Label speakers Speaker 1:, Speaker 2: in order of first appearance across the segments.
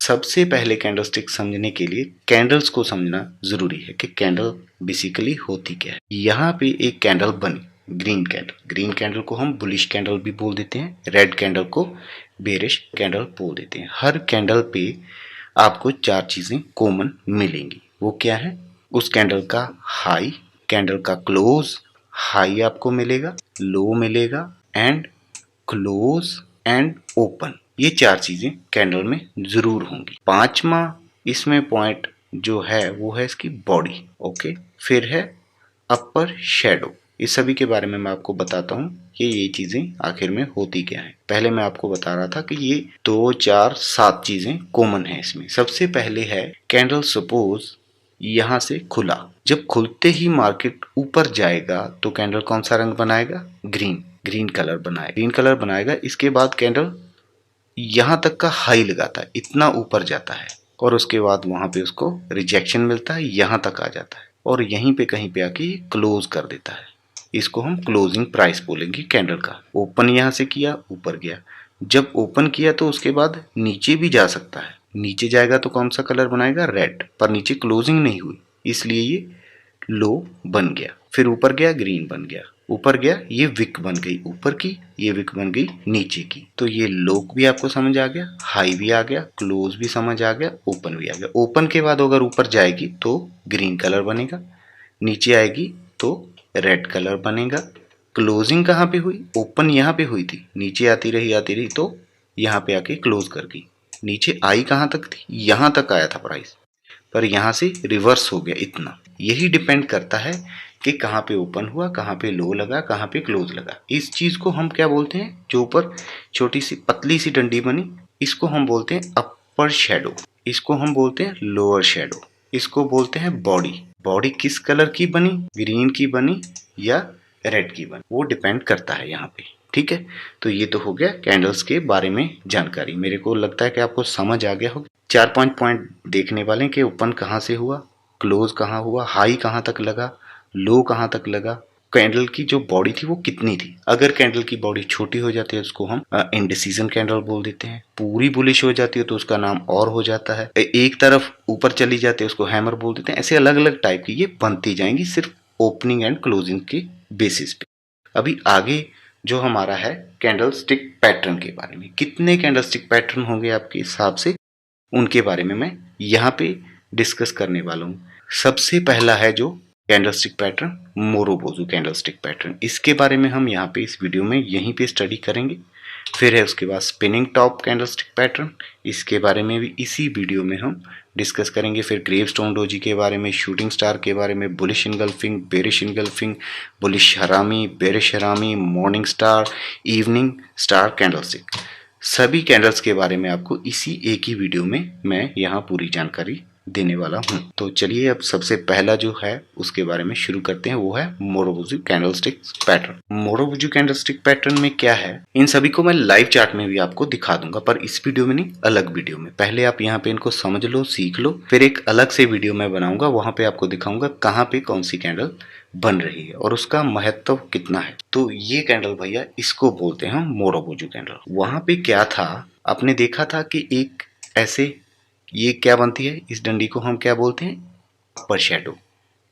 Speaker 1: सबसे पहले कैंडलस्टिक समझने के लिए कैंडल्स को समझना जरूरी है कि कैंडल बेसिकली होती क्या है। यहाँ पे एक कैंडल बनी, ग्रीन कैंडल को हम बुलिश कैंडल भी बोल देते हैं, रेड कैंडल को बेरिश कैंडल बोल देते हैं। हर कैंडल पे आपको चार चीजें कॉमन मिलेंगी। वो क्या है? उस कैंडल का हाई, कैंडल का क्लोज, हाई आपको मिलेगा, लो मिलेगा एंड क्लोज एंड ओपन। ये चार चीजें कैंडल में जरूर होंगी। पांचवा इसमें पॉइंट जो है वो है इसकी बॉडी। ओके, फिर है अपर शेडो। इस सभी के बारे में मैं आपको बताता हूँ कि ये चीजें आखिर में होती क्या है। पहले मैं आपको बता रहा था कि ये 2, 4, 7 चीजें कॉमन है इसमें। सबसे पहले है कैंडल सपोज यहां से खुला, जब खुलते ही मार्केट ऊपर जाएगा तो कैंडल कौन सा रंग बनाएगा? ग्रीन कलर बनाएगा। इसके बाद कैंडल यहां तक का हाई लगाता है, इतना ऊपर जाता है और उसके बाद वहां पे उसको रिजेक्शन मिलता है, यहां तक आ जाता है और यहीं पे कहीं पे आके क्लोज कर देता है। इसको हम क्लोजिंग प्राइस बोलेंगे कैंडल का। ओपन यहां से किया, ऊपर गया, जब ओपन किया तो उसके बाद नीचे भी जा सकता है। नीचे जाएगा तो कौन सा कलर बनाएगा? रेड, पर नीचे क्लोजिंग नहीं हुई इसलिए ये लो बन गया। फिर ऊपर गया, ग्रीन बन गया, ऊपर गया, ये विक बन गई ऊपर की, ये विक बन गई नीचे की। तो ये लो भी आपको समझ आ गया, हाई भी आ गया, क्लोज भी समझ आ गया, ओपन भी आ गया। ओपन के बाद अगर ऊपर जाएगी तो ग्रीन कलर बनेगा, नीचे आएगी तो रेड कलर बनेगा। क्लोजिंग कहाँ पे हुई? ओपन यहाँ पे हुई थी, नीचे आती रही तो यहाँ पे आके क्लोज कर गई। नीचे आई कहाँ तक थी? यहाँ तक आया था प्राइस, पर यहाँ से रिवर्स हो गया इतना। यही डिपेंड करता है कि कहाँ पे ओपन हुआ, कहाँ पे लो लगा, कहाँ पे क्लोज लगा। इस चीज को हम क्या बोलते हैं? जो ऊपर छोटी सी पतली सी डंडी बनी, इसको हम बोलते हैं अपर शेडो, इसको हम बोलते हैं लोअर शेडो, इसको बोलते हैं बॉडी। बॉडी किस कलर की बनी? ग्रीन की बनी या रेड की बनी, वो डिपेंड करता है यहाँ पे। ठीक है, तो ये तो हो गया कैंडल्स के बारे में जानकारी। मेरे को लगता है कि आपको समझ आ गया होगा। 4-5 पॉइंट देखने वाले कि ओपन कहाँ से हुआ, क्लोज कहाँ हुआ, हाई कहाँ तक लगा, लो कहाँ तक लगा, कैंडल की जो बॉडी थी वो कितनी थी। अगर कैंडल की बॉडी छोटी हो जाती है उसको हम इंडिसीजन कैंडल बोल देते हैं। पूरी बुलिश हो जाती है तो उसका नाम और हो जाता है। एक तरफ ऊपर चली जाती है उसको हैमर बोल देते हैं। ऐसे अलग अलग टाइप की ये बनती जाएंगी सिर्फ ओपनिंग एंड क्लोजिंग के बेसिस पे। अभी आगे जो हमारा है कैंडल स्टिक पैटर्न के बारे में, कितने कैंडल स्टिक पैटर्न होंगे आपके हिसाब से, उनके बारे में मैं यहाँ पे डिस्कस करने वाला हूँ। सबसे पहला है जो कैंडलस्टिक पैटर्न, मोरोबोजू कैंडलस्टिक पैटर्न। इसके बारे में हम यहाँ पे इस वीडियो में यहीं पे स्टडी करेंगे। फिर है उसके बाद स्पिनिंग टॉप कैंडलस्टिक पैटर्न, इसके बारे में भी इसी वीडियो में हम डिस्कस करेंगे। फिर ग्रेवस्टोन डोजी के बारे में, शूटिंग स्टार के बारे में, bullish engulfing, bearish engulfing, bullish हरामी, बेरिश हरामी, morning star, evening star candlestick, सभी कैंडल्स के बारे में आपको इसी एक ही वीडियो में मैं यहाँ पूरी जानकारी देने वाला हूँ। तो चलिए अब सबसे पहला जो है उसके बारे में शुरू करते हैं, वो है मोरोबोजू कैंडलस्टिक पैटर्न। मोरोबोजू कैंडलस्टिक पैटर्न में क्या है, इन सभी को मैं लाइव चार्ट में भी आपको दिखा दूंगा, पर इस वीडियो में नहीं, अलग वीडियो में। पहले आप यहाँ पे इनको समझ लो, सीख लो, फिर एक अलग से वीडियो मैं बनाऊंगा, वहां पे आपको दिखाऊंगा कहाँ पे कौन सी कैंडल बन रही है और उसका महत्व कितना है। तो ये कैंडल भैया इसको बोलते हैं मोरोबोजू कैंडल। वहां पे क्या था, आपने देखा था कि एक ऐसे ये क्या बनती है, इस डंडी को हम क्या बोलते हैं? अपर शेडो।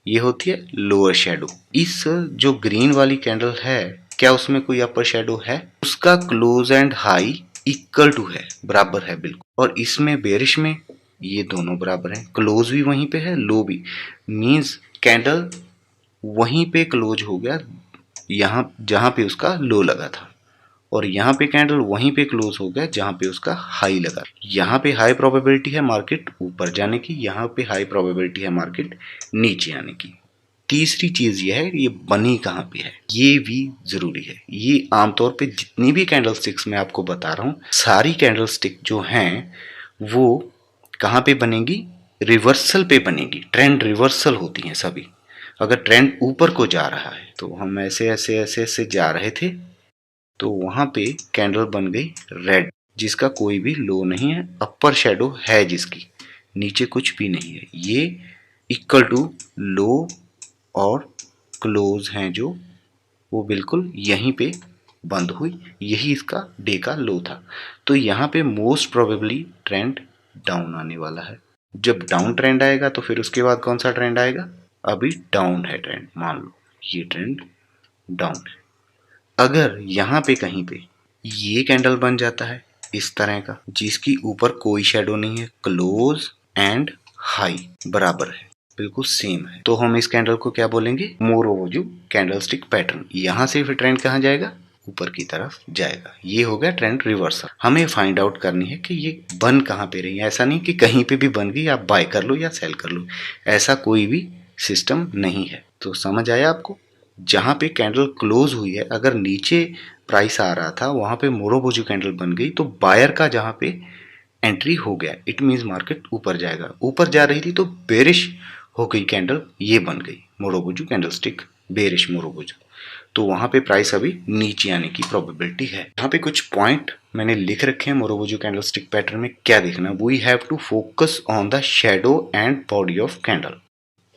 Speaker 1: ये होती है लोअर शेडो। इस जो ग्रीन वाली कैंडल है, क्या उसमें कोई अपर शेडो है? उसका close and high equal to है, बराबर है बिल्कुल। और इसमें बेरिश में ये दोनों बराबर है, क्लोज भी वहीं पे है, लो भी। मींस कैंडल वहीं पे क्लोज हो गया यहाँ जहां पे उसका लो लगा था, और यहाँ पे कैंडल वहीं पे क्लोज हो गया जहां पे उसका हाई लगा। यहाँ पे हाई प्रोबेबिलिटी है मार्केट ऊपर जाने की, यहाँ पे हाई प्रोबेबिलिटी है मार्केट नीचे आने की। तीसरी चीज ये है, ये बनी कहाँ पे है, ये भी जरूरी है। ये आमतौर पे जितनी भी कैंडल स्टिक्स मैं आपको बता रहा हूँ, सारी कैंडल स्टिक जो हैं वो कहाँ पे बनेगी? रिवर्सल पे बनेगी। ट्रेंड रिवर्सल होती हैं सभी। अगर ट्रेंड ऊपर को जा रहा है तो हम ऐसे ऐसे ऐसे ऐसे जा रहे थे तो वहां पे कैंडल बन गई रेड, जिसका कोई भी लो नहीं है, अपर शेडो है जिसकी, नीचे कुछ भी नहीं है। ये इक्वल टू लो और क्लोज हैं जो, वो बिल्कुल यहीं पे बंद हुई, यही इसका डे का लो था। तो यहाँ पे मोस्ट प्रोबेबली ट्रेंड डाउन आने वाला है। जब डाउन ट्रेंड आएगा तो फिर उसके बाद कौन सा ट्रेंड आएगा? अभी डाउन है ट्रेंड, मान लो ये ट्रेंड डाउन है। अगर यहाँ पे कहीं पे ये कैंडल बन जाता है इस तरह का, जिसकी ऊपर कोई शेडो नहीं है, क्लोज एंड हाई बराबर है, बिल्कुल सेम है, तो हम इस कैंडल को क्या बोलेंगे? मोरोवोजू कैंडलस्टिक पैटर्न। यहाँ से फिर ट्रेंड कहाँ जाएगा? ऊपर की तरफ जाएगा। ये हो गया ट्रेंड रिवर्सल। हमें फाइंड आउट करनी है कि ये बन कहाँ पे रही है। ऐसा नहीं कि कहीं पे भी बन गई आप बाय कर लो या सेल कर लो, ऐसा कोई भी सिस्टम नहीं है। तो समझ आया आपको? जहाँ पे कैंडल क्लोज हुई है, अगर नीचे प्राइस आ रहा था वहां पे मोरोवोजू कैंडल बन गई तो बायर का जहाँ पे एंट्री हो गया, इट मीन्स मार्केट ऊपर जाएगा। ऊपर जा रही थी तो बेरिश हो गई कैंडल, ये बन गई मोरोवोजू कैंडलस्टिक, बेरिश मोरोवोजू, तो वहां पे प्राइस अभी नीचे आने की प्रोबेबिलिटी है। यहाँ पे कुछ पॉइंट मैंने लिख रखे हैं मोरोवोजू कैंडलस्टिक पैटर्न में क्या देखना। We have to focus on the shadow and body of candle.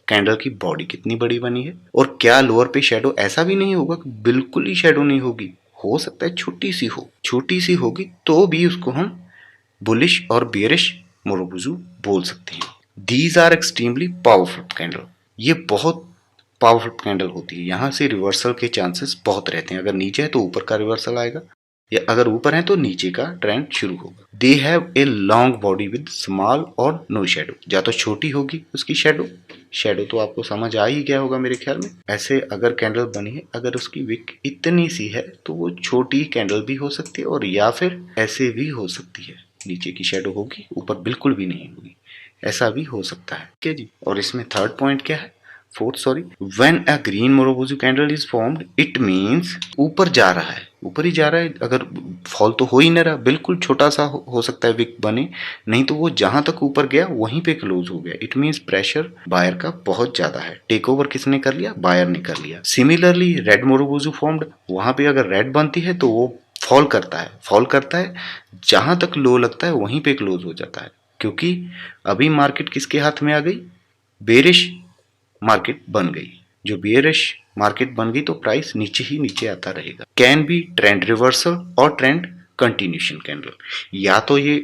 Speaker 1: Candle की बॉडी कितनी बड़ी बनी है, और क्या लोअर पे शेडो, ऐसा भी नहीं होगा कि बिल्कुल ही शेडो नहीं होगी, हो सकता है छोटी सी हो, छोटी सी होगी तो भी उसको हम बुलिश और बेयरिश मोरोवोजू बोल सकते हैं। These are extremely powerful candle, ये बहुत पावरफुल कैंडल होती है। यहाँ से रिवर्सल के चांसेस बहुत रहते हैं। अगर नीचे है तो ऊपर का रिवर्सल आएगा, या अगर ऊपर है तो नीचे का ट्रेंड शुरू होगा। They have a long body with small और नो शेडो, या तो छोटी होगी उसकी शेडो, शेडो तो आपको समझ आ ही गया होगा मेरे ख्याल में। ऐसे अगर कैंडल बनी है, अगर उसकी विक इतनी सी है तो वो छोटी कैंडल भी हो सकती है, और या फिर ऐसे भी हो सकती है, नीचे की शेडो होगी ऊपर बिल्कुल भी नहीं होगी, ऐसा भी हो सकता है। ठीक है जी। और इसमें थर्ड पॉइंट क्या है? Fourth sorry, when a green marubozu candle is formed it means ऊपर जा रहा है, ऊपर ही जा रहा है। अगर फॉल तो हो ही नहीं रहा, बिल्कुल छोटा सा हो सकता है विक बने, नहीं तो वो जहां तक ऊपर गया वहीं पे क्लोज हो गया, इट मींस प्रेशर बायर का बहुत ज्यादा है। टेक ओवर किसने कर लिया? बायर ने कर लिया। सिमिलरली रेड मोरोवोजू फॉर्म्ड, वहां पे अगर रेड बनती है तो वो फॉल करता है, फॉल करता है, जहां तक लो लगता है वहीं पे क्लोज हो जाता है, क्योंकि अभी मार्केट किसके हाथ में आ गई? बेरिश मार्केट बन गई। जो बेयरिश मार्केट बन गई तो प्राइस नीचे ही नीचे आता रहेगा। कैन बी ट्रेंड रिवर्सल और ट्रेंड कंटिन्यूशन कैंडल, या तो ये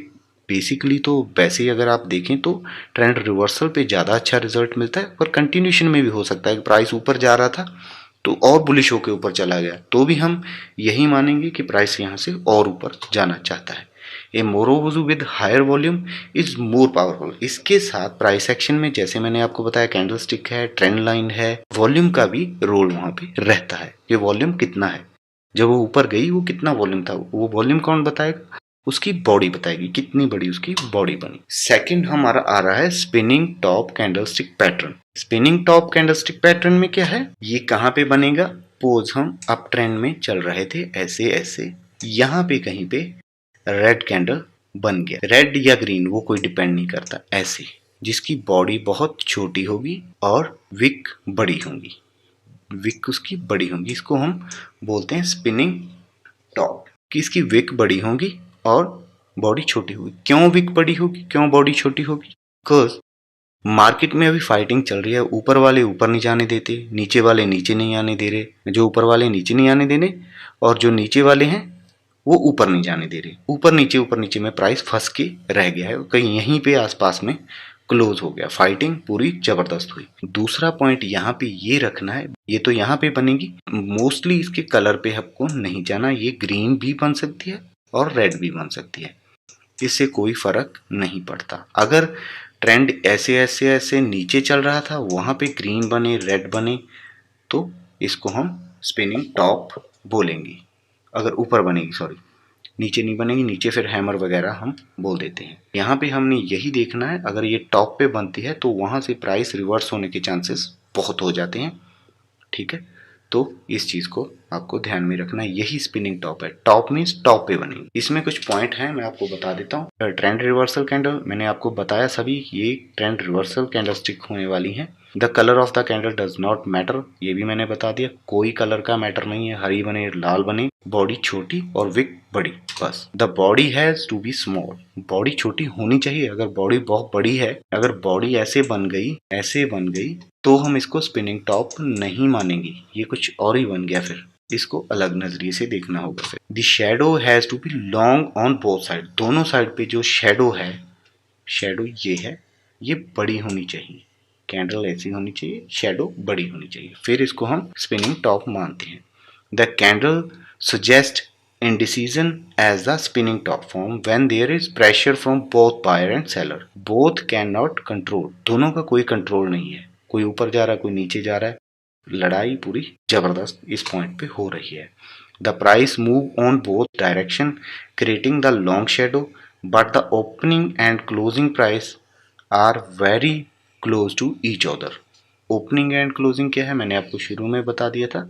Speaker 1: बेसिकली तो वैसे ही अगर आप देखें तो ट्रेंड रिवर्सल पे ज़्यादा अच्छा रिजल्ट मिलता है, पर कंटिन्यूशन में भी हो सकता है कि प्राइस ऊपर जा रहा था तो और बुलिश होकर ऊपर चला गया, तो भी हम यही मानेंगे कि प्राइस यहाँ से और ऊपर जाना चाहता है। A marubozu with higher volume is more powerful. इसके साथ प्राइस एक्शन में जैसे मैंने आपको बताया कैंडलस्टिक है, ट्रेंड लाइन है, वॉल्यूम का भी रोल वहां पे रहता है। ये वॉल्यूम कितना है, जब वो ऊपर गई वो कितना वॉल्यूम था, वो वॉल्यूम कौन बताएगा? उसकी बॉडी बताएगी कितनी बड़ी उसकी बॉडी बनी। सेकंड हमारा आ रहा है spinning top candlestick pattern. Spinning top candlestick pattern में क्या है, ये कहाँ पे बनेगा? पोज हम अप ट्रेंड में चल रहे थे, ऐसे ऐसे, यहाँ पे कहीं पे रेड कैंडल बन गया, रेड या ग्रीन वो कोई डिपेंड नहीं करता, ऐसे जिसकी बॉडी बहुत छोटी होगी और विक बड़ी होंगी, विक उसकी बड़ी होंगी, इसको हम बोलते हैं स्पिनिंग टॉप, कि इसकी विक बड़ी होगी और बॉडी छोटी होगी। क्यों विक बड़ी होगी, क्यों बॉडी छोटी होगी? बिकॉज मार्केट में अभी फाइटिंग चल रही है, ऊपर वाले ऊपर नहीं जाने देते, नीचे वाले नीचे नहीं आने दे रहे, जो ऊपर वाले नीचे नहीं आने देने और जो नीचे वाले हैं वो ऊपर नहीं जाने दे रहे, ऊपर नीचे में प्राइस फंस के रह गया है, कहीं यहीं पे आसपास में क्लोज हो गया, फाइटिंग पूरी जबरदस्त हुई। दूसरा पॉइंट यहाँ पे ये रखना है, ये तो यहाँ पे बनेगी, मोस्टली इसके कलर पे आपको नहीं जाना, ये ग्रीन भी बन सकती है और रेड भी बन सकती है, इससे कोई फर्क नहीं पड़ता। अगर ट्रेंड ऐसे ऐसे ऐसे नीचे चल रहा था, वहां पे ग्रीन बने रेड बने तो इसको हम स्पिनिंग टॉप बोलेंगे। अगर ऊपर बनेगी, सॉरी नीचे नहीं बनेगी, नीचे फिर हैमर वगैरह हम बोल देते हैं। यहाँ पे हमने यही देखना है, अगर ये टॉप पे बनती है तो वहां से प्राइस रिवर्स होने के चांसेस बहुत हो जाते हैं। ठीक है, तो इस चीज को आपको ध्यान में रखना है, यही स्पिनिंग टॉप है। टॉप मीन्स टॉप पे बनेगी। इसमें कुछ पॉइंट हैं, मैं आपको बता देता हूँ। ट्रेंड रिवर्सल कैंडल मैंने आपको बताया सभी, ये ट्रेंड रिवर्सल कैंडलस्टिक होने वाली है। The colour of the candle does not matter, ये भी मैंने बता दिया, कोई कलर का मैटर नहीं है, हरी बने लाल बने, बॉडी छोटी और विक बड़ी, बस। The body has to be small, body छोटी होनी चाहिए। अगर बॉडी बहुत बड़ी है, अगर बॉडी ऐसे बन गई तो हम इसको स्पिनिंग टॉप नहीं मानेंगे, ये कुछ और ही बन गया, फिर इसको अलग नजरिए से देखना होगा। The shadow has to be long on both side, दोनों साइड पे जो शेडो है शेडो ये है, ये बड़ी होनी चाहिए, कैंडल ऐसी होनी चाहिए, शेडो बड़ी होनी चाहिए, फिर इसको हम स्पिनिंग टॉप मानते हैं। The candle suggest indecision as the spinning top form when there is pressure from both buyer and seller. Both cannot control. दोनों का कोई कंट्रोल नहीं है, कोई ऊपर जा रहा है, कोई नीचे जा रहा है, लड़ाई पूरी जबरदस्त इस पॉइंट पे हो रही है। The price move on both direction creating the long shadow, but the opening and closing price are very close to each other. Opening and closing क्या है, मैंने आपको शुरू में बता दिया था।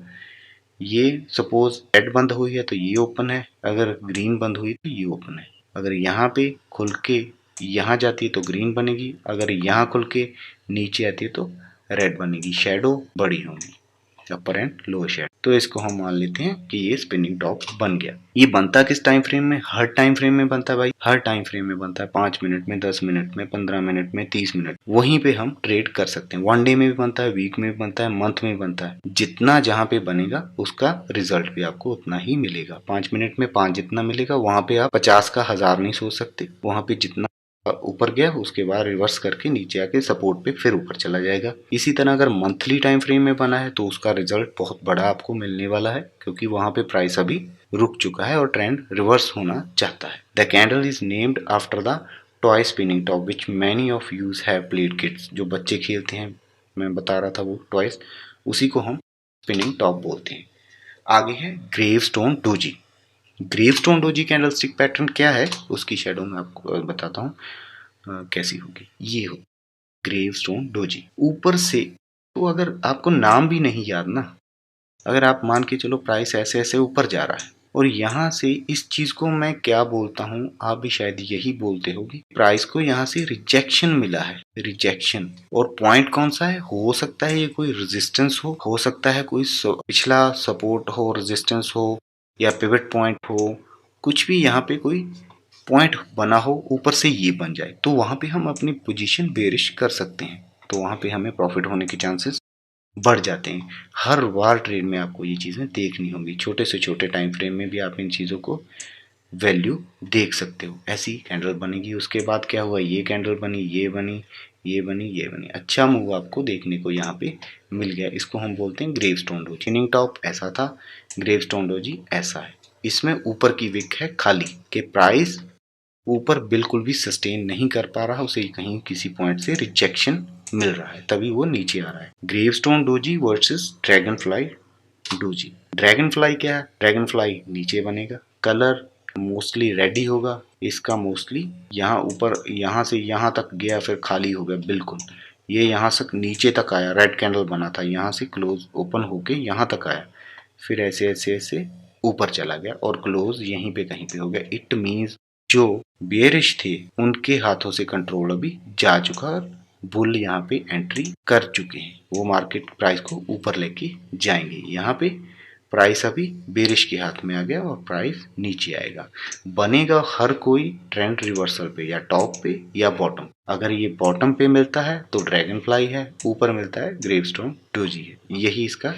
Speaker 1: ये सपोज रेड बंद हुई है तो ये ओपन है, अगर ग्रीन बंद हुई तो ये ओपन है। अगर यहाँ पे खुल के यहाँ जाती है तो ग्रीन बनेगी, अगर यहाँ खुल के नीचे आती है तो रेड बनेगी, शेडो बड़ी होंगी, अपर एंड लोअर शेडो। तो इसको हम मान लेते हैं कि ये स्पिनिंग टॉप बन गया। ये बनता किस टाइम फ्रेम में, हर टाइम फ्रेम में बनता है भाई, हर टाइम फ्रेम में बनता है, 5 मिनट में, 10 मिनट में, 15 मिनट में, 30 मिनट, वहीं पे हम ट्रेड कर सकते हैं। 1 डे में भी बनता है, वीक में भी बनता है, मंथ में भी बनता है। जितना जहाँ पे बनेगा उसका रिजल्ट भी आपको उतना ही मिलेगा। 5 मिनट में 5 जितना मिलेगा, वहां पे आप 50 का 1000 नहीं सोच सकते। वहां पे जितना ऊपर गया उसके बाद रिवर्स करके नीचे आके सपोर्ट पे फिर ऊपर चला जाएगा। इसी तरह अगर मंथली टाइम फ्रेम में बना है तो उसका रिजल्ट बहुत बड़ा आपको मिलने वाला है, क्योंकि वहां पे प्राइस अभी रुक चुका है और ट्रेंड रिवर्स होना चाहता है। The candle is named after the toy spinning top which many of use have played kids. जो बच्चे खेलते हैं, मैं बता रहा था वो टॉयज, उसी को हम स्पिनिंग टॉप बोलते हैं। आगे है gravestone doji. Gravestone doji candlestick pattern क्या है उसकी शेडो में आपको बताता हूँ कैसी होगी। ये हो ग्रेवस्टोन डोजी ऊपर से, तो अगर आपको नाम भी नहीं याद ना, अगर आप मान के चलो प्राइस ऐसे ऐसे ऊपर जा रहा है और यहाँ से इस चीज को मैं क्या बोलता हूँ, आप भी शायद यही बोलते होगी, प्राइस को यहाँ से रिजेक्शन मिला है, रिजेक्शन। और पॉइंट कौन सा है, हो सकता है ये कोई रेजिस्टेंस हो सकता है कोई पिछला सपोर्ट हो, रेजिस्टेंस हो, या पिवट पॉइंट हो, कुछ भी यहाँ पे कोई पॉइंट बना हो, ऊपर से ये बन जाए तो वहां पे हम अपनी पोजीशन बेरिश कर सकते हैं, तो वहां पे हमें प्रॉफिट होने के चांसेस बढ़ जाते हैं। हर बार ट्रेड में आपको ये चीज़ें देखनी होंगी, छोटे से छोटे टाइम फ्रेम में भी आप इन चीज़ों को वैल्यू देख सकते हो। ऐसी कैंडल बनेगी, उसके बाद क्या हुआ, ये कैंडल बनी, ये बनी, ये बनी, ये बनी, अच्छा मूव आपको देखने को यहाँ पे मिल गया। इसको हम बोलते हैं ग्रेवस्टोन डोजी। स्पिनिंग टॉप ऐसा था, ग्रेवस्टोन डोजी ऐसा है। इसमें ऊपर की विक है खाली, के प्राइस ऊपर बिल्कुल भी सस्टेन नहीं कर पा रहा, उसे कहीं किसी पॉइंट से रिजेक्शन मिल रहा है, तभी वो नीचे आ रहा है। Gravestone doji versus dragon fly doji. Dragon fly क्या है, ड्रैगन फ्लाई नीचे बनेगा, कलर मोस्टली रेड ही होगा, इसका मोस्टली यहाँ ऊपर, यहाँ से यहाँ तक गया फिर खाली हो गया बिल्कुल, ये यहाँ से नीचे तक आया, रेड कैंडल बना था, यहाँ से क्लोज ओपन होके यहाँ तक आया, फिर ऐसे ऐसे ऐसे ऊपर चला गया और क्लोज यहीं पे कहीं पे हो गया। इट मीन्स जो बेरिश थे उनके हाथों से कंट्रोल अभी जा चुका और बुल यहाँ पे एंट्री कर चुके हैं, वो मार्केट प्राइस को ऊपर लेके जाएंगे। यहाँ पे प्राइस अभी बेरिश के हाथ में आ गया और प्राइस नीचे आएगा। बनेगा हर कोई ट्रेंड रिवर्सल पे, या टॉप पे या बॉटम। अगर ये बॉटम पे मिलता है तो ड्रैगन फ्लाई है, ऊपर मिलता है ग्रेवस्टोन डोजी है, यही इसका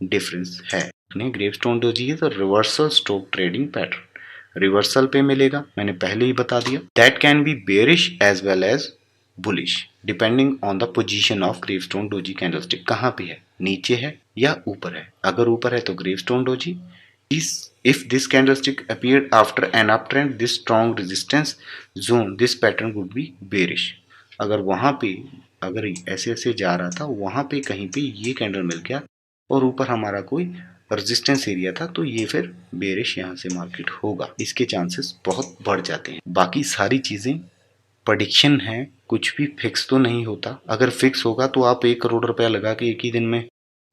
Speaker 1: डिफरेंस है। ग्रेवस्टोन डोजी है तो reversal stock trading pattern, reversal पे मिलेगा, मैंने पहले ही बता दिया। That can be bearish as well as bullish depending on the position of gravestone doji candlestick. कहाँ पे है, नीचे है या ऊपर है। अगर ऊपर है तो gravestone doji. If this candlestick appeared after an uptrend, this strong resistance zone, this pattern would be bearish. अगर वहां पे, अगर ऐसे ऐसे जा रहा था, वहां पे कहीं पे ये कैंडल मिल गया और ऊपर हमारा कोई रेजिस्टेंस एरिया था, तो ये फिर बेरिश यहाँ से मार्केट होगा, इसके चांसेस बहुत बढ़ जाते हैं। बाकी सारी चीजें प्रेडिक्शन है, कुछ भी फिक्स तो नहीं होता। अगर फिक्स होगा तो आप 1 करोड़ रुपया लगा के एक ही दिन में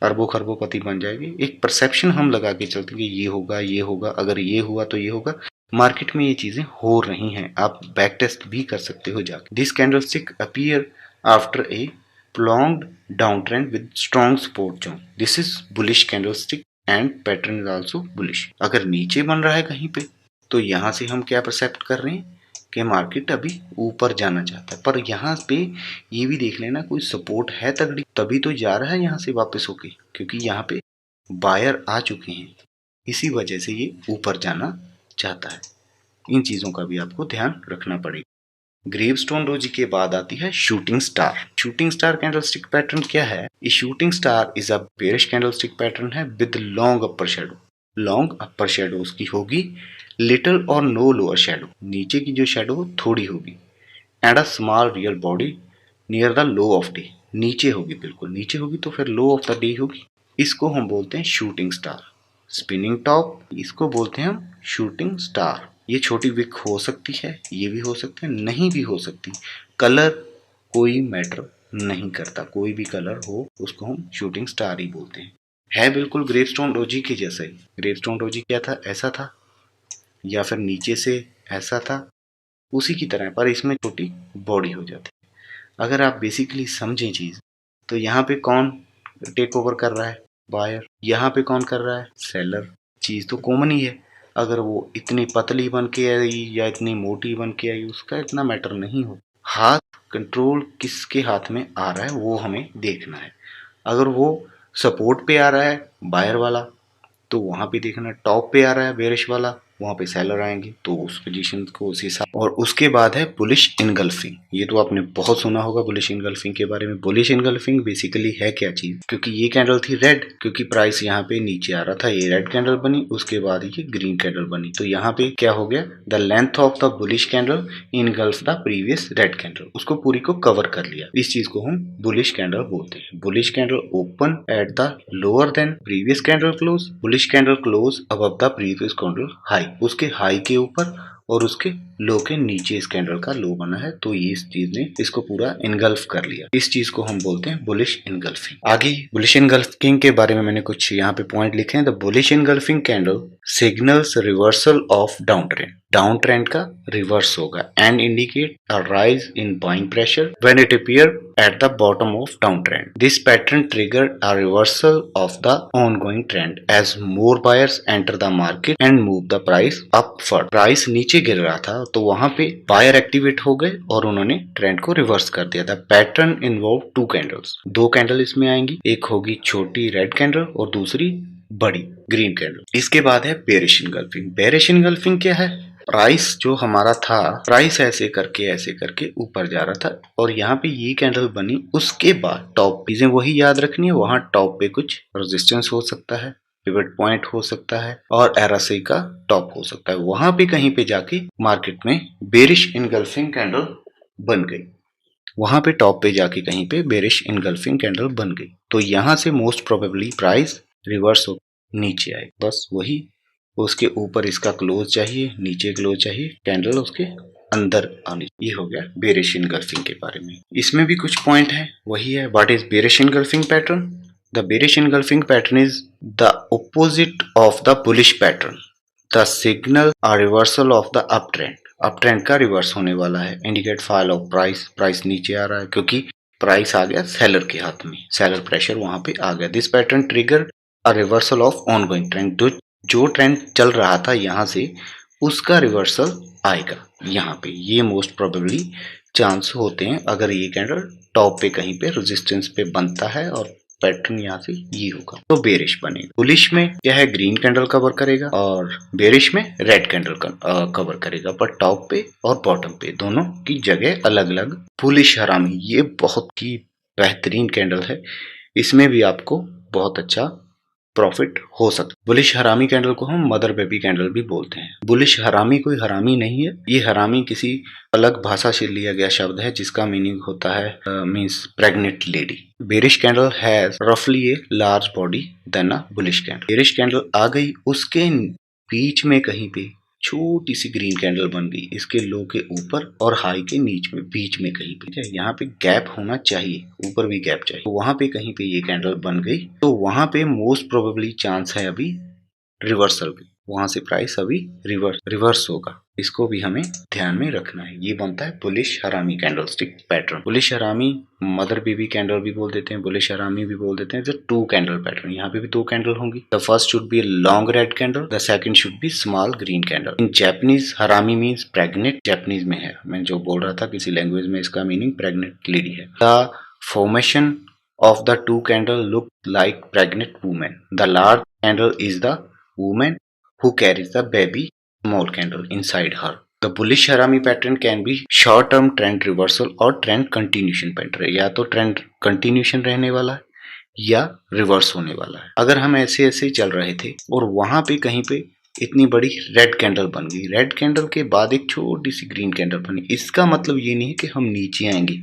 Speaker 1: अरबों खरबोपति बन जाएगी। एक परसेप्शन हम लगा के चलते हैं कि ये होगा, ये होगा, अगर ये हुआ तो ये होगा। मार्केट में ये चीजें हो रही हैं, आप बैक टेस्ट भी कर सकते हो जाके। This candlestick appear after a prolonged downtrend with strong support zone. This is bullish candlestick and pattern is also bullish. अगर नीचे बन रहा है कहीं पे तो यहाँ से हम क्या परसेप्ट कर रहे हैं कि मार्केट अभी ऊपर जाना चाहता है, पर यहाँ पे ये भी देख लेना कोई सपोर्ट है तगड़ी, तभी तो जा रहा है यहाँ से वापस होके, क्योंकि यहाँ पे बायर आ चुके हैं, इसी वजह से ये ऊपर जाना चाहता है। इन चीज़ों का भी आपको ध्यान रखना पड़ेगा। ग्रेवस्टोन रोजी के बाद आती है shooting star. Shooting star candlestick pattern क्या है? ये shooting star is a bearish candlestick pattern है with long upper shadow. Long upper shadow उसकी होगी, लिटिल और नो लोअर शेडो, नीचे की जो शेडो थोड़ी होगी, and a small real body near the low of day. नीचे होगी, बिल्कुल नीचे होगी, तो फिर लो ऑफ द डे होगी। इसको हम बोलते हैं शूटिंग स्टार। स्पिनिंग टॉप, इसको बोलते हैं हम शूटिंग स्टार। ये छोटी विक हो सकती है, ये भी हो सकती है, नहीं भी हो सकती। कलर कोई मैटर नहीं करता, कोई भी कलर हो उसको हम शूटिंग स्टार ही बोलते हैं। है बिल्कुल ग्रेवस्टोन रोजी के जैसा ही। ग्रेवस्टोन रोजी क्या था? ऐसा था, या फिर नीचे से ऐसा था, उसी की तरह, पर इसमें छोटी बॉडी हो जाती है। अगर आप बेसिकली समझें चीज़, तो यहाँ पे कौन टेक ओवर कर रहा है? बायर। यहाँ पे कौन कर रहा है? सेलर। चीज़ तो कॉमन ही है। अगर वो इतनी पतली बन के आई या इतनी मोटी बन के आई, उसका इतना मैटर नहीं हो। हाथ कंट्रोल किसके हाथ में आ रहा है वो हमें देखना है। अगर वो सपोर्ट पे आ रहा है बायर वाला, तो वहाँ पे देखना। टॉप पे आ रहा है बेरिश वाला, वहाँ पे सेलर आएंगे, तो उस पोजीशन को उस हिसाब। और उसके बाद है बुलिश इनगल्फिंग। ये तो आपने बहुत सुना होगा बुलिश इनगल्फिंग के बारे में। बुलिश इनगल्फिंग बेसिकली है क्या चीज? क्योंकि ये कैंडल थी रेड, क्योंकि प्राइस यहाँ पे नीचे आ रहा था, ये रेड कैंडल बनी, उसके बाद ये ग्रीन कैंडल बनी, तो यहाँ पे क्या हो गया? The length of the bullish candle engulf the previous red candle, उसको पूरी को कवर कर लिया। इस चीज को हम बुलिश कैंडल बोलते हैं। Bullish candle open at the lower than previous candle close, bullish candle close above the previous candle high, उसके हाई के ऊपर और उसके लो के नीचे इस कैंडल का लो बना है, तो ये इस चीज ने इसको पूरा इनगल्फ कर लिया। इस चीज को हम बोलते हैं बुलिश इनगल्फिंग। आगे बुलिश इनगल्फिंग के बारे में मैंने कुछ यहाँ पे पॉइंट लिखे हैं। The bullish engulfing candle signals reversal of down trend. Down trend का रिवर्स होगा and indicate a rise in buying pressure when it appear at the bottom of down trend. This pattern triggered a reversal of the ongoing trend as more buyers enter the market and move the price upward. Price नीचे गिर रहा था, तो वहां पे buyer activate हो गए और उन्होंने ट्रेंड को रिवर्स कर दिया था। पैटर्न इन्वॉल्व टू कैंडल्स, दो कैंडल इसमें आएंगी, एक होगी छोटी रेड कैंडल और दूसरी बड़ी ग्रीन कैंडल। इसके बाद है बेरिश इनगल्फिंग। बेरिश इनगल्फिंग क्या है? प्राइस जो हमारा था, प्राइस ऐसे करके ऊपर जा रहा था, और यहाँ पे ये कैंडल बनी, उसके बाद टॉप चीजें वही याद रखनी है। वहां टॉप पे कुछ रेजिस्टेंस हो सकता है, पिवट पॉइंट हो सकता है, और RSI का टॉप हो सकता है। वहां पे कहीं पे जाके मार्केट में बेरिश इनगल्फिंग कैंडल बन गई, वहां पे टॉप पे जाके कहीं पे बेरिश इनगल्फिंग कैंडल बन गई, तो यहां से मोस्ट प्रोबेबली प्राइस रिवर्स हो नीचे आए। बस वही, उसके ऊपर इसका क्लोज चाहिए, नीचे क्लोज चाहिए, कैंडल उसके अंदर आनी। ये हो गया बेरिश इनगल्फिंग के बारे में। इसमें भी कुछ पॉइंट है, वही है what is bearish engulfing pattern. The bearish engulfing pattern is the opposite of the bullish pattern. The signal a reversal of the up trend. Up trend का रिवर्स होने वाला है। Indicate fall of price, price नीचे आ रहा है क्योंकि price आ गया सेलर के हाथ में, सेलर प्रेशर वहां पे आ गया। This pattern trigger a reversal of ongoing trend. जो ट्रेंड चल रहा था यहाँ से, उसका रिवर्सल आएगा यहाँ पे। ये मोस्ट प्रोबेबली चांस होते हैं अगर ये कैंडल टॉप पे कहीं पे रेजिस्टेंस पे बनता है और पैटर्न यहाँ से ये होगा, तो बेरिश बनेगा। बुलिश में क्या है? ग्रीन कैंडल कवर करेगा, और बेरिश में रेड कैंडल कवर करेगा, पर टॉप पे और बॉटम पे दोनों की जगह अलग अलग। बुलिश हरामी, ये बहुत ही बेहतरीन कैंडल है, इसमें भी आपको बहुत अच्छा प्रॉफिट हो सकता है। बुलिश हरामी कैंडल को हम मदर बेबी कैंडल भी बोलते हैं। बुलिश हरामी कोई हरामी नहीं है, ये हरामी किसी अलग भाषा से लिया गया शब्द है जिसका मीनिंग होता है means pregnant lady. Bearish candle has रफली a large body than a bullish candle. Bearish candle आ गई, उसके बीच में कहीं पे छोटी सी ग्रीन कैंडल बन गई, इसके लो के ऊपर और हाई के बीच में कहीं पे। यहाँ पे गैप होना चाहिए, ऊपर भी गैप चाहिए, तो वहां पे कहीं पे ये कैंडल बन गई, तो वहां पे मोस्ट प्रोबेबली चांस है अभी रिवर्सल की, वहां से प्राइस अभी रिवर्स होगा। इसको भी हमें ध्यान में रखना है। ये बनता है बुलिश हरामी candlestick pattern. Bullish harami mother baby candle भी बोल देते हैं, बुलिश हरामी भी बोल देते हैं। जो टू कैंडल पैटर्न, यहाँ पे भी दो कैंडल होंगी। The first should be long red candle, the second should be small green candle. In Japanese हरामी मीन्स प्रेग्नेंट, जैपनीज में है, मैं जो बोल रहा था किसी लैंग्वेज में इसका मीनिंग प्रेग्नेंट लेडी है। The formation of the two candle look like pregnant woman. The large candle is the woman who carries the baby small candle inside her. The bullish हरामी pattern can be short term trend reversal और trend continuation pattern, या तो trend continuation रहने वाला है या reverse होने वाला है। अगर हम ऐसे ऐसे ही चल रहे थे और वहां पे कहीं पे इतनी बड़ी रेड कैंडल बन गई, रेड कैंडल के बाद एक छोटी सी ग्रीन कैंडल बनी, इसका मतलब ये नहीं है कि हम नीचे आएंगे,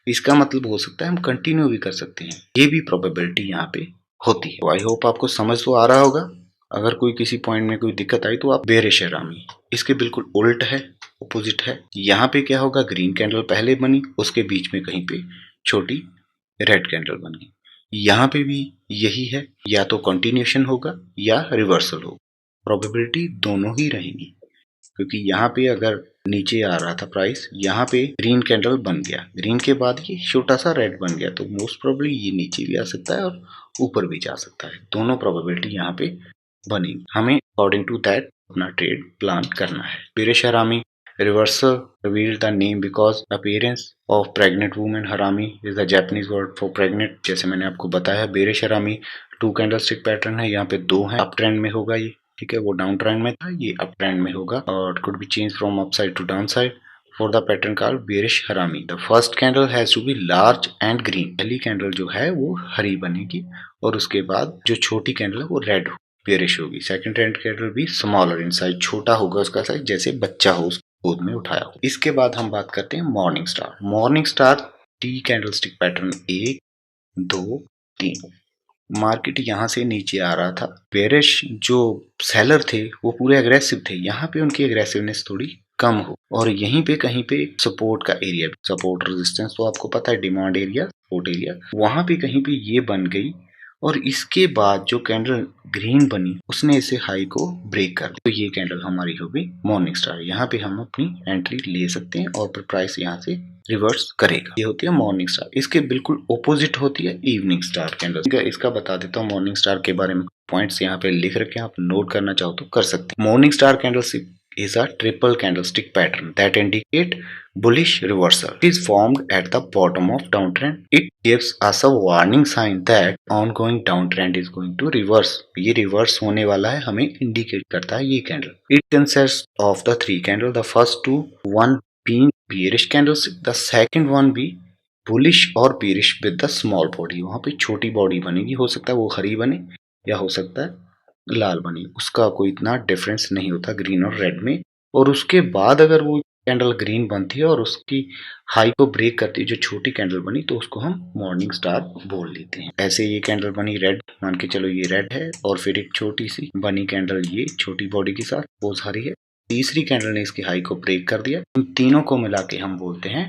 Speaker 1: इसका मतलब हो सकता है हम कंटिन्यू भी कर सकते हैं, ये भी प्रोबेबिलिटी यहाँ पे होती है। आई होप आपको समझ तो आ रहा होगा। अगर कोई किसी पॉइंट में कोई दिक्कत आई तो आप बेरिश हरामी, इसके बिल्कुल उल्ट है, अपोजिट है। यहाँ पे क्या होगा, ग्रीन कैंडल पहले बनी, उसके बीच में कहीं पे छोटी रेड कैंडल बनी, यहाँ पे भी यही है, या तो कंटिन्यूशन होगा या रिवर्सल होगा। प्रोबेबिलिटी दोनों ही रहेंगी, क्योंकि यहाँ पे अगर नीचे आ रहा था प्राइस, यहाँ पे ग्रीन कैंडल बन गया, ग्रीन के बाद ये छोटा सा रेड बन गया, तो मोस्ट प्रोबेबली ये नीचे भी आ सकता है और ऊपर भी जा सकता है। दोनों प्रोबेबिलिटी यहाँ पे बनेगी, हमें अकॉर्डिंग टू दैट अपना ट्रेड प्लान करना है। बेरिश हरामी reversal revealed the name because appearance of pregnant woman. harami is the Japanese word for pregnant। जैसे मैंने आपको बताया बेरिश हरामी 2 कैंडलस्टिक पैटर्न है, यहाँ पे 2 है, अप ट्रेंड में होगा ये, ठीक है, वो डाउन ट्रेंड में था, ये अप ट्रेंड में होगा, और could be changed from upside to downside for the pattern called bearish harami। the first candle has to be large and green। पहली कैंडल जो है वो हरी बनेगी और उसके बाद जो छोटी कैंडल है वो रेड बेरिश होगी। सेकंड ट्रेंड कैंडल भी स्मॉलर इन साइज, छोटा होगा उसका साइज, जैसे बच्चा हो गोद में उठाया हो। इसके बाद हम बात करते हैं morning star. Morning star T candlestick pattern 1 2 3। Market यहाँ से नीचे आ रहा था, बेरिश जो सेलर थे वो पूरे अग्रेसिव थे, यहाँ पे उनकी अग्रेसिवनेस थोड़ी कम हो, और यहीं पे कहीं पे सपोर्ट का एरिया, सपोर्ट रेजिस्टेंस तो आपको पता है, डिमांड एरिया, सपोर्ट एरिया, वहां पे कहीं पे ये बन गई, और इसके बाद जो कैंडल ग्रीन बनी उसने इसे हाई को ब्रेक कर दिया, तो ये कैंडल हमारी होगी मॉर्निंग स्टार। यहाँ पे हम अपनी एंट्री ले सकते हैं और फिर प्राइस यहाँ से रिवर्स करेगा, ये होती है मॉर्निंग स्टार। इसके बिल्कुल ओपोजिट होती है इवनिंग स्टार कैंडल। इसका बता देता हूँ मॉर्निंग स्टार के बारे में, पॉइंट्स यहाँ पे लिख रखे हैं, आप नोट करना चाहो तो कर सकते हैं। Morning star candle is a triple candlestick pattern that indicate bullish reversal. It is formed at the bottom of downtrend. It gives us a warning sign that ongoing downtrend is going to reverse. ये reverse होने वाला है, हमें indicate करता है ये candle. It consists of the 3 candles. The first 2, one being bearish candlestick, the second one be bullish और bearish with the small body. वहाँ पे छोटी बॉडी बनेगी, हो सकता है वो हरी बने या हो सकता है लाल बनी, उसका कोई इतना डिफरेंस नहीं होता ग्रीन और रेड में। और उसके बाद अगर वो कैंडल ग्रीन बनती है और उसकी हाई को ब्रेक करती है, जो छोटी कैंडल बनी, तो उसको हम मॉर्निंग स्टार बोल लेते हैं। ऐसे ये कैंडल बनी रेड, मान के चलो ये रेड है, और फिर एक छोटी सी बनी कैंडल ये छोटी बॉडी के साथ, वो हरी है, तीसरी कैंडल ने इसकी हाई को ब्रेक कर दिया, इन तीनों को मिला के हम बोलते हैं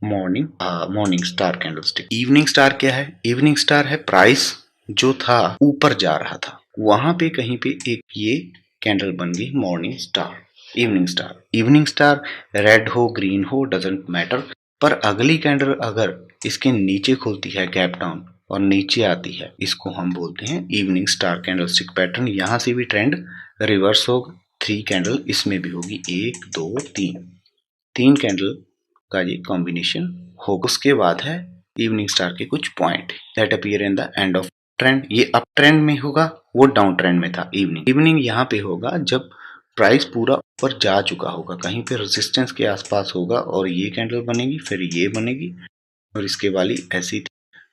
Speaker 1: morning star candlestick. Evening star क्या है? इवनिंग स्टार है प्राइस जो था ऊपर जा रहा था, वहां पे कहीं पे एक ये कैंडल बन गई morning star, evening star. Evening star red हो ग्रीन हो डजंट मैटर, पर अगली कैंडल अगर इसके नीचे खुलती है गैप डाउन और नीचे आती है, इसको हम बोलते हैं इवनिंग स्टार कैंडलस्टिक पैटर्न। यहां से भी ट्रेंड रिवर्स होगा, 3 कैंडल इसमें भी होगी, 1 2 3 कैंडल का ये कॉम्बिनेशन होगा। उसके बाद है इवनिंग स्टार के कुछ point that appear in the end of trend. ये अप ट्रेंड में होगा, वो डाउन ट्रेंड में था। इवनिंग यहाँ पे होगा जब प्राइस पूरा ऊपर जा चुका होगा, कहीं पे रेजिस्टेंस के आसपास होगा, और ये कैंडल बनेगी, फिर ये बनेगी, और इसके वाली ऐसी थी,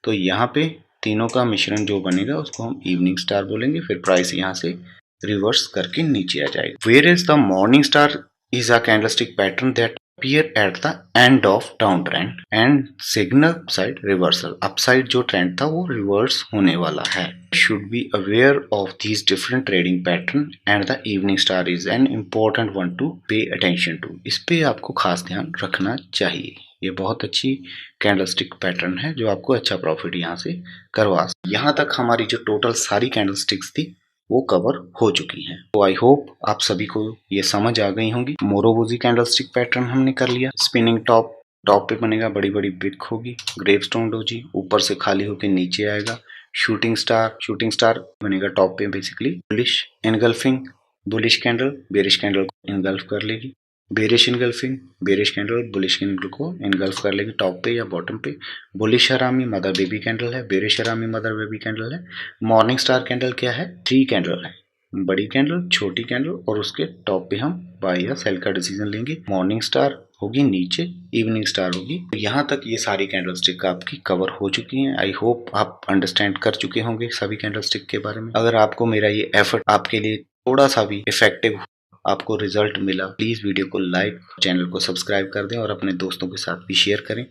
Speaker 1: तो यहाँ पे तीनों का मिश्रण जो बनेगा उसको हम इवनिंग स्टार बोलेंगे। फिर प्राइस यहाँ से रिवर्स करके नीचे आ जाएगा। Where is the morning star is a candlestick pattern that appear at the end of downtrend and signal upside reversal। upside जो ट्रेंड था वो रिवर्स होने वाला है। should be aware of these different trading pattern and the evening star is an important one to pay attention to। इस पे आपको खास ध्यान रखना चाहिए, ये बहुत अच्छी कैंडलस्टिक पैटर्न है जो आपको अच्छा प्रॉफिट यहाँ से करवा। यहाँ तक हमारी जो टोटल सारी कैंडलस्टिक्स थी वो कवर हो चुकी हैं, तो आई होप आप सभी को ये समझ आ गई होंगी। मोरोबोजी कैंडलस्टिक पैटर्न हमने कर लिया, स्पिनिंग टॉप पे बनेगा, बड़ी बड़ी ब्रिक होगी, ग्रेवस्टोन डोजी ऊपर से खाली होकर नीचे आएगा, शूटिंग स्टार बनेगा टॉप पे, basically bullish engulfing, bullish candle bearish candle को इनगल्फ कर लेगी, bearish engulfing, bearish candle bullish candle को इनगल्फ कर लेगी टॉप पे या बॉटम पे। Bullish harami mother baby candle है, bearish harami mother baby candle है। मॉर्निंग स्टार कैंडल क्या है? 3 कैंडल है, बड़ी कैंडल, छोटी कैंडल और उसके टॉप पे हम बाय या सेल का डिसीजन लेंगे। मॉर्निंग स्टार होगी नीचे, इवनिंग स्टार होगी। तो यहाँ तक ये सारी कैंडल स्टिक आपकी कवर हो चुकी हैं। आई होप आप अंडरस्टैंड कर चुके होंगे सभी कैंडल स्टिक के बारे में। अगर आपको मेरा ये एफर्ट आपके लिए थोड़ा सा भी इफेक्टिव, आपको रिजल्ट मिला, प्लीज वीडियो को लाइक, चैनल को सब्सक्राइब कर दें और अपने दोस्तों के साथ भी शेयर करें।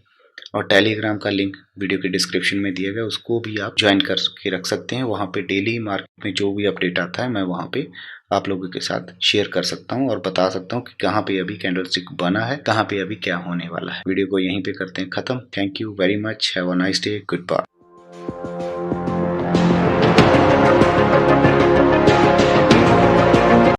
Speaker 1: और टेलीग्राम का लिंक वीडियो के डिस्क्रिप्शन में दिया गया, उसको भी आप ज्वाइन करके रख सकते हैं। वहाँ पे डेली मार्केट में जो भी अपडेट आता है मैं वहाँ पे आप लोगों के साथ शेयर कर सकता हूँ और बता सकता हूँ कि कहाँ पे अभी कैंडल स्टिक बना है, कहाँ पे अभी क्या होने वाला है। वीडियो को यहीं पे करते हैं खत्म। Thank you very much, have a nice day, good bye.